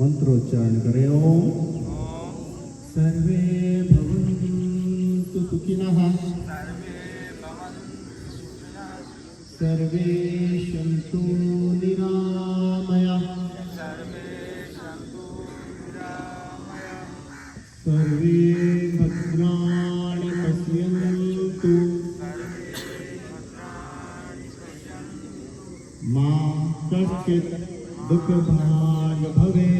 मंत्रोच्चारण करें। ओम सर्वे भवन्तु सुखिनः सर्वे सन्तु निरामयाः सर्वे भद्राणि पश्यन्तु मा कश्चित् दुःखभाग् भवेत्।